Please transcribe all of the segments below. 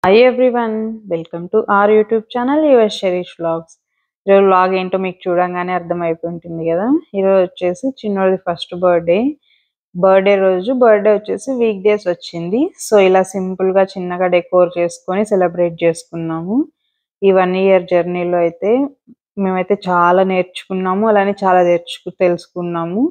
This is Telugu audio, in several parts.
Hi everyone, welcome to our YouTube channel your Sharish vlogs. ఈరోజు వ్లాగ్ ఏంటో మీకు చూడంగానే అర్థమైపోయి ఉంటుంది కదా. ఈరోజు వచ్చేసి చిన్నోడిది ఫస్ట్ బర్త్డే రోజు బర్త్డే వచ్చేసి వీక్ డేస్ వచ్చింది. సో ఇలా సింపుల్గా చిన్నగా డెకోర్ చేసుకొని సెలబ్రేట్ చేసుకున్నాము. ఈ 1 year జర్నీలో అయితే మేమైతే చాలా నేర్చుకున్నాము, అలానే చాలా తెలుసుకున్నాము.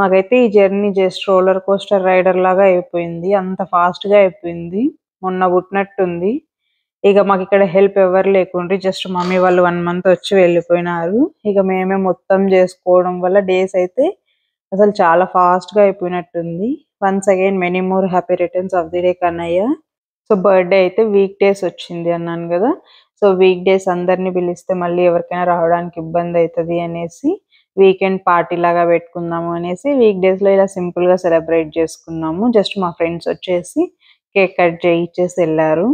మాకైతే ఈ journey just roller coaster rider లాగా అయిపోయింది, అంత ఫాస్ట్గా అయిపోయింది. మొన్న పుట్టినట్టుంది. ఇక మాకు ఇక్కడ హెల్ప్ ఎవరు లేకుండ్రి, జస్ట్ మమ్మీ వాళ్ళు 1 month వచ్చి వెళ్ళిపోయినారు. ఇక మేమే మొత్తం చేసుకోవడం వల్ల డేస్ అయితే అసలు చాలా ఫాస్ట్గా అయిపోయినట్టుంది. Once again many more happy returns of the day Kannayya. So birthday అయితే వీక్ డేస్ వచ్చింది అన్నాను కదా. సో వీక్ డేస్ అందరినీ పిలిస్తే మళ్ళీ ఎవరికైనా రావడానికి ఇబ్బంది అవుతుంది అనేసి వీకెండ్ పార్టీ లాగా పెట్టుకుందాము అనేసి వీక్ డేస్లో ఇలా సింపుల్గా సెలబ్రేట్ చేసుకున్నాము. జస్ట్ మా ఫ్రెండ్స్ వచ్చేసి కేక్ కట్ చేయించేసి వెళ్ళారు.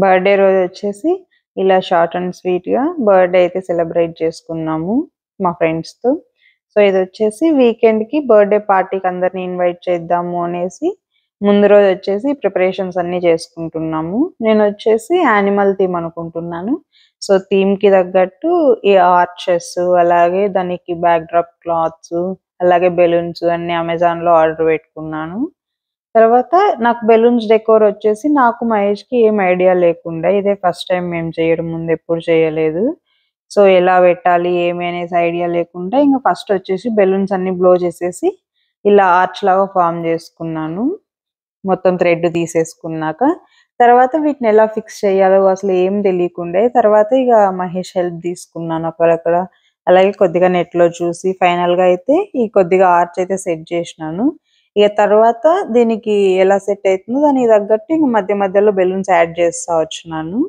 బర్త్డే రోజు వచ్చేసి ఇలా షార్ట్ అండ్ స్వీట్గా బర్త్డే అయితే సెలబ్రేట్ చేసుకున్నాము మా ఫ్రెండ్స్తో. సో ఇది వచ్చేసి వీకెండ్కి బర్త్డే పార్టీకి అందరిని ఇన్వైట్ చేద్దాము అనేసి ముందు రోజు వచ్చేసి ప్రిపరేషన్స్ అన్నీ చేసుకుంటున్నాము. నేను వచ్చేసి యానిమల్ థీమ్ అనుకుంటున్నాను. సో థీమ్కి తగ్గట్టు ఈ ఆర్చెస్, అలాగే దానికి బ్యాక్ డ్రాప్ క్లాత్స్, అలాగే బెలూన్స్ అన్ని అమెజాన్లో ఆర్డర్ పెట్టుకున్నాను. తర్వాత నాకు బెలూన్స్ డెకోర్ వచ్చేసి నాకు మహేష్కి ఏం ఐడియా లేకుండా, ఇదే ఫస్ట్ టైం మేము చేయడం, ముందు ఎప్పుడు చేయలేదు. సో ఎలా పెట్టాలి ఏమి అనేసి ఐడియా లేకుండా ఇంకా ఫస్ట్ వచ్చేసి బెలూన్స్ అన్ని బ్లో చేసేసి ఇలా ఆర్చ్ లాగా ఫామ్ చేసుకున్నాను మొత్తం థ్రెడ్ తీసేసుకున్నాక. తర్వాత వీటిని ఎలా ఫిక్స్ చేయాలో అసలు ఏం తెలియకుండా తర్వాత ఇక మహేష్ హెల్ప్ తీసుకున్నాను అక్కడక్కడ, అలాగే కొద్దిగా నెట్లో చూసి ఫైనల్గా అయితే ఈ కొద్దిగా ఆర్చ్ అయితే సెట్ చేసినాను. ఇక తర్వాత దీనికి ఎలా సెట్ అవుతుందో దానికి తగ్గట్టు ఇంక మధ్య మధ్యలో బెలూన్స్ యాడ్ చేస్తా వచ్చినాను.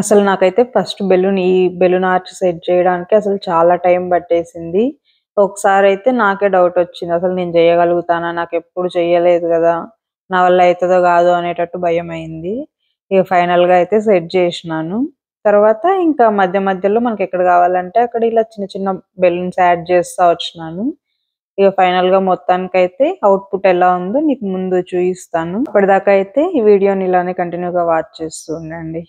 అసలు నాకైతే ఫస్ట్ ఈ బెలూన్ ఆర్చ్ సెట్ చేయడానికి అసలు చాలా టైం పట్టేసింది. ఒకసారి అయితే నాకే డౌట్ వచ్చింది, అసలు నేను చేయగలుగుతానా, నాకు ఎప్పుడు చేయలేదు కదా, నా వల్ల అవుతుందో కాదో అనేటట్టు భయం అయింది. ఇక ఫైనల్గా అయితే సెట్ చేసినాను. తర్వాత ఇంకా మధ్య మధ్యలో మనకి ఎక్కడ కావాలంటే అక్కడ ఇలా చిన్న చిన్న బెలూన్స్ యాడ్ చేస్తా వచ్చినాను. ఇక ఫైనల్ గా మొత్తానికైతే అవుట్పుట్ ఎలా ఉందో నీకు ముందు చూపిస్తాను. అప్పటిదాకా అయితే ఈ వీడియోని ఇలానే కంటిన్యూగా వాచ్ చేస్తూ ఉండండి.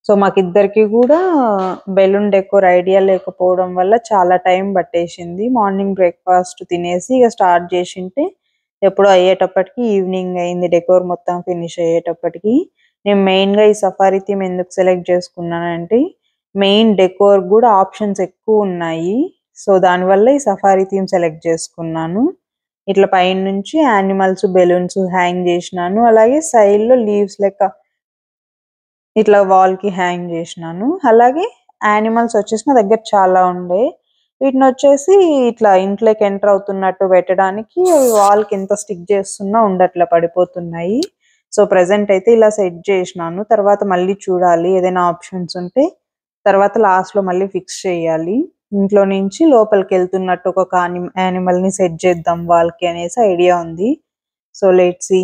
సో మాకిద్దరికి కూడా బెలూన్ డెకోర్ ఐడియా లేకపోవడం వల్ల చాలా టైం పట్టేసింది. మార్నింగ్ బ్రేక్ఫాస్ట్ తినేసి ఇక స్టార్ట్ చేసింటే ఎప్పుడో అయ్యేటప్పటికి ఈవినింగ్ అయింది. డెకోర్ మొత్తం ఫినిష్ అయ్యేటప్పటికి. నేను మెయిన్గా ఈ సఫారీ థీమ్ ఎందుకు సెలెక్ట్ చేసుకున్నానంటే మెయిన్ డెకోర్ కూడా ఆప్షన్స్ ఎక్కువ ఉన్నాయి. సో దానివల్ల ఈ సఫారీ థీమ్ సెలెక్ట్ చేసుకున్నాను. ఇట్లా పైన నుంచి యానిమల్స్ బెలూన్స్ హ్యాంగ్ చేసినాను. అలాగే సైడ్ లో లీవ్స్ లెక్క ఇట్లా వాల్ కి హ్యాంగ్ చేసినాను. అలాగే యానిమల్స్ వచ్చేసి నా దగ్గర చాలా ఉండే. వీటిని వచ్చేసి ఇట్లా ఇంట్లోకి ఎంటర్ అవుతున్నట్టు పెట్టడానికి వాల్ కి ఎంత స్టిక్ చేస్తున్నా ఉండట్లా పడిపోతున్నాయి. సో ప్రెసెంట్ అయితే ఇలా సెట్ చేసినాను. తర్వాత మళ్ళీ చూడాలి ఏదైనా ఆప్షన్స్ ఉంటే తర్వాత లాస్ట్ లో మళ్ళీ ఫిక్స్ చేయాలి. ఇంట్లో నుంచి లోపలికి వెళ్తున్నట్టు ఒక యానిమల్ ని సెట్ చేద్దాం వాల్ కి అనేసి ఐడియా ఉంది. So let's see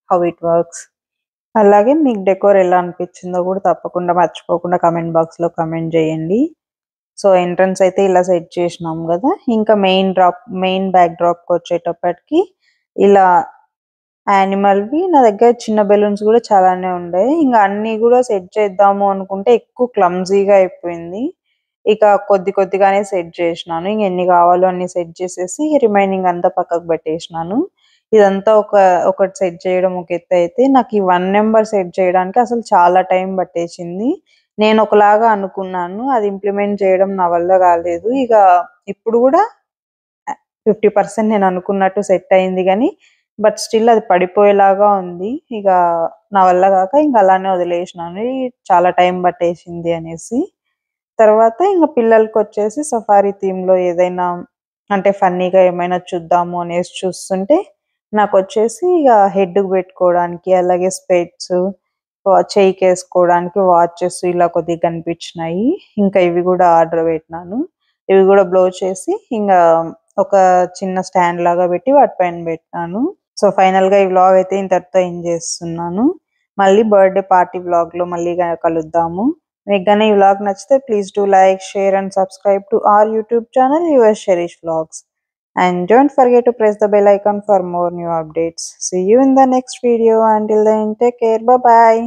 how it works. అలాగే మీకు డెకోర్ ఎలా అనిపించిందో కూడా తప్పకుండా మర్చిపోకుండా కామెంట్ బాక్స్ లో కామెంట్ చేయండి. సో ఎంట్రన్స్ అయితే ఇలా సెట్ చేసినాం కదా. ఇంకా మెయిన్ బ్యాక్ డ్రాప్ కి వచ్చేటప్పటికి ఇలా యానిమల్వి నా దగ్గర చిన్న బెలూన్స్ కూడా చాలానే ఉండే. ఇంకా అన్ని కూడా సెట్ చేద్దాము అనుకుంటే ఎక్కువ క్లమ్జీగా అయిపోయింది. ఇక కొద్దిగానే సెట్ చేసినాను. ఇంక ఎన్ని కావాలో అన్ని సెట్ చేసేసి రిమైనింగ్ అంతా పక్కకు పెట్టేసినాను. ఇదంతా ఒకటి సెట్ చేయడం ఒక ఎత్తు అయితే నాకు ఈ 1 నెంబర్ సెట్ చేయడానికి అసలు చాలా టైం పట్టేసింది. నేను ఒకలాగా అనుకున్నాను. అది ఇంప్లిమెంట్ చేయడం నా వల్ల కాలేదు. ఇక ఇప్పుడు కూడా 50% నేను అనుకున్నట్టు సెట్ అయింది గానీ, బట్ స్టిల్ అది పడిపోయేలాగా ఉంది. ఇక నా వల్ల కాక ఇంక అలానే వదిలేసినాను. చాలా టైం పట్టేసింది అనేసి. తర్వాత ఇంక పిల్లలకొచ్చేసి సఫారీ థీమ్‌లో ఏదైనా అంటే ఫన్నీగా ఏమైనా చూద్దాము అనేసి చూస్తుంటే, నాకొచ్చేసి ఇగ హెడ్‌కి పెట్టుకోవడానికి, అలాగే స్పెక్ట్స్, చెయ్యికేసుకోవడానికి వాచెస్ ఇలా కొద్దిగా కనిపించినాయి. ఇంకా ఇవి గూడా ఆర్డర్ పెట్టినాను. ఇవి గూడా బ్లో చేసి ఇంగా ఒక చిన్న స్టాండ్ లాగా పెట్టి వాటి పైన పెట్టినాను. సో, ఫైనల్‌గా ఈ వ్లాగ్ అయితే ఇంతటితో ఎండ్ చేస్తున్నాను. మళ్ళీ బర్త్‌డే పార్టీ వ్లాగ్‌లో మళ్ళీ కలుద్దాము. మీకు గాని ఈ వ్లాగ్ నచ్చితే please do like, share and subscribe to our YouTube channel, Your Sherish Vlogs. And don't forget to press the bell icon for more new updates. See you in the next video. Until then, take care. Bye bye.